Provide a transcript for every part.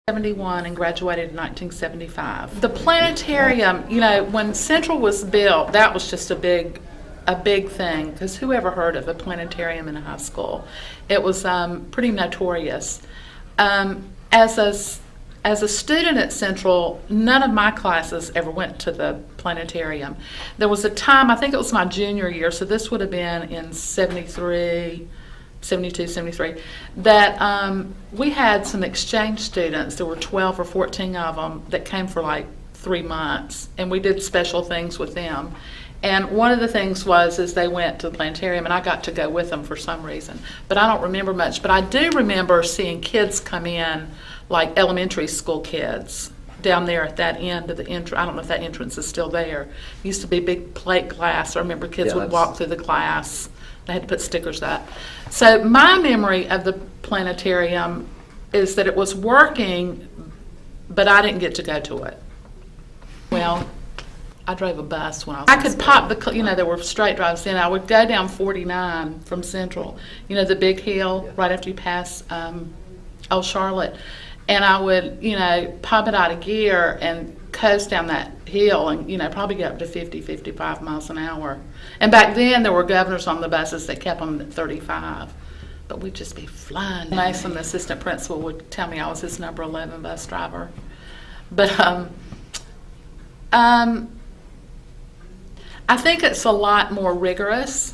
1971 and graduated in 1975. The planetarium, when Central was built, that was just a big thing, because who ever heard of a planetarium in a high school? It was pretty notorious. As a student at Central, none of my classes ever went to the planetarium. There was a time, I think it was my junior year, so this would have been in 72, 73, that we had some exchange students. There were 12 or 14 of them that came for like 3 months, and we did special things with them. And one of the things is they went to the planetarium, and I got to go with them for some reason. But I don't remember much. But I do remember seeing kids come in, like elementary school kids, down there at that end of the entrance. I don't know if that entrance is still there. It used to be big plate glass. I remember kids would walk through the glass. They had to put stickers up. So my memory of the planetarium is that it was working, but I didn't get to go to it. Well, I drove a bus when I was I could pop there were straight drives in. I would go down 49 from Central, the big hill right after you pass Old Charlotte. And I would, pop it out of gear and coast down that hill and, probably get up to 50, 55 miles an hour. And back then there were governors on the buses that kept them at 35. But we'd just be flying. Mason, the assistant principal, would tell me I was his number 11 bus driver. But I think it's a lot more rigorous,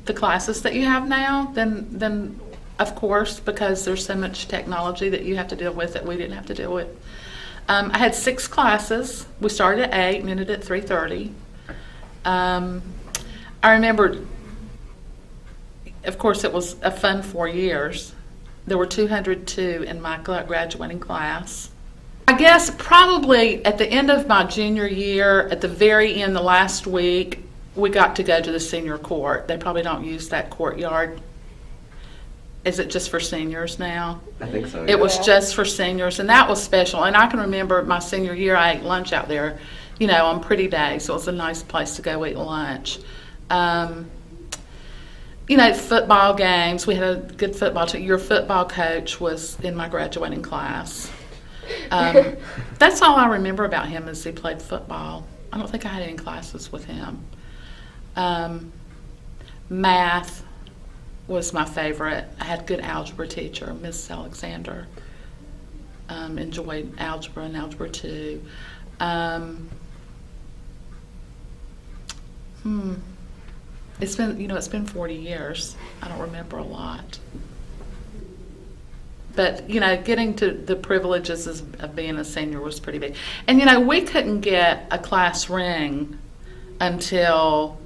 the classes that you have now, than of course, because there's so much technology that you have to deal with that we didn't have to deal with. I had 6 classes. We started at 8 and ended at 3:30. I remember, of course, it was a fun 4 years. There were 202 in my graduating class. I guess probably at the end of my junior year, at the very end, the last week, we got to go to the senior court. They probably don't use that courtyard. Is it just for seniors now? I think so. It was just for seniors, and that was special. And I can remember my senior year, I ate lunch out there, on pretty days. So it was a nice place to go eat lunch. Football games. We had a good football team. Your football coach was in my graduating class. That's all I remember about him, is he played football. I don't think I had any classes with him. Math was my favorite. I had a good algebra teacher, Miss Alexander. Enjoyed algebra and algebra 2. It's been 40 years. I don't remember a lot. But, getting to the privileges of being a senior was pretty big. And, we couldn't get a class ring until,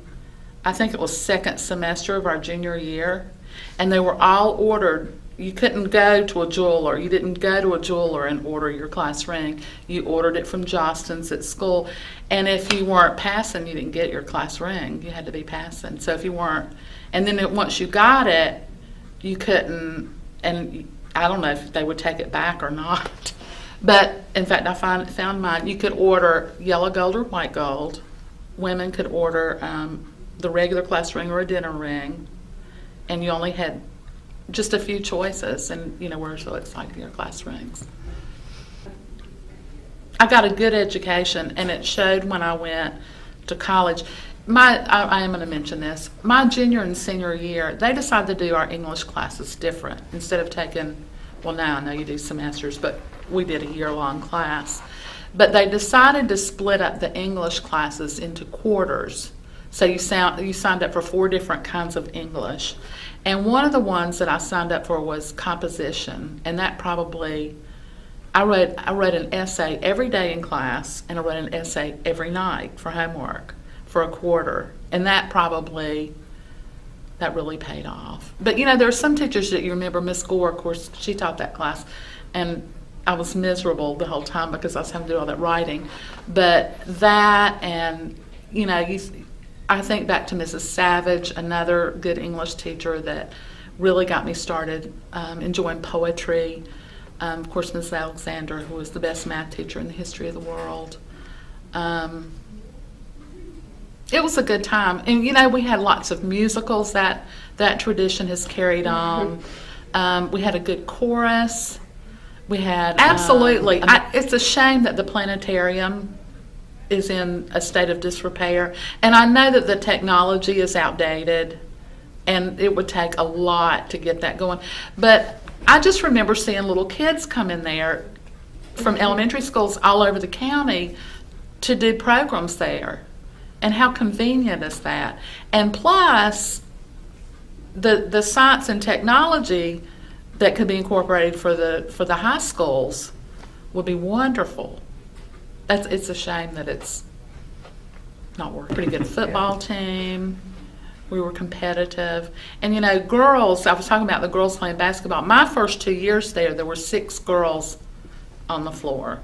I think it was second semester of our junior year. And they were all ordered. You couldn't go to a jeweler. You didn't go to a jeweler and order your class ring. You ordered it from Johnston's at school. And if you weren't passing, you didn't get your class ring. You had to be passing. So if you weren't, and then once you got it, you couldn't, and I don't know if they would take it back or not. But in fact, I found mine. You could order yellow gold or white gold. Women could order the regular class ring or a dinner ring. And you only had just a few choices, and we're so excited your class rings. I got a good education, and it showed when I went to college. I am going to mention this. My junior and senior year, they decided to do our English classes different. Instead of taking, now I know you do semesters, but we did a year-long class. But they decided to split up the English classes into quarters. So you signed up for 4 different kinds of English. And one of the ones that I signed up for was composition. And that probably, I read an essay every day in class, and I read an essay every night for homework for a quarter. And that really paid off. But there are some teachers that you remember. Miss Gore, of course, she taught that class. And I was miserable the whole time because I was having to do all that writing. But that and, I think back to Mrs. Savage, another good English teacher that really got me started enjoying poetry. Of course, Mrs. Alexander, who was the best math teacher in the history of the world. It was a good time. And, we had lots of musicals. That tradition has carried on. We had a good chorus. We had absolutely. It's a shame that the planetarium is in a state of disrepair, and I know that the technology is outdated, and it would take a lot to get that going. But I just remember seeing little kids come in there from elementary schools all over the county to do programs there, and how convenient is that? And plus, the science and technology that could be incorporated for the high schools would be wonderful. It's a shame that it's not working. Pretty good football team. We were competitive. And girls, I was talking about the girls playing basketball. My first 2 years there were 6 girls on the floor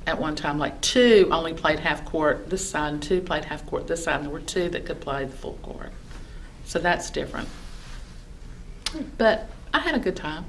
at one time. Like 2 only played half court this side, and 2 played half court this side, and there were 2 that could play the full court. So that's different. But I had a good time.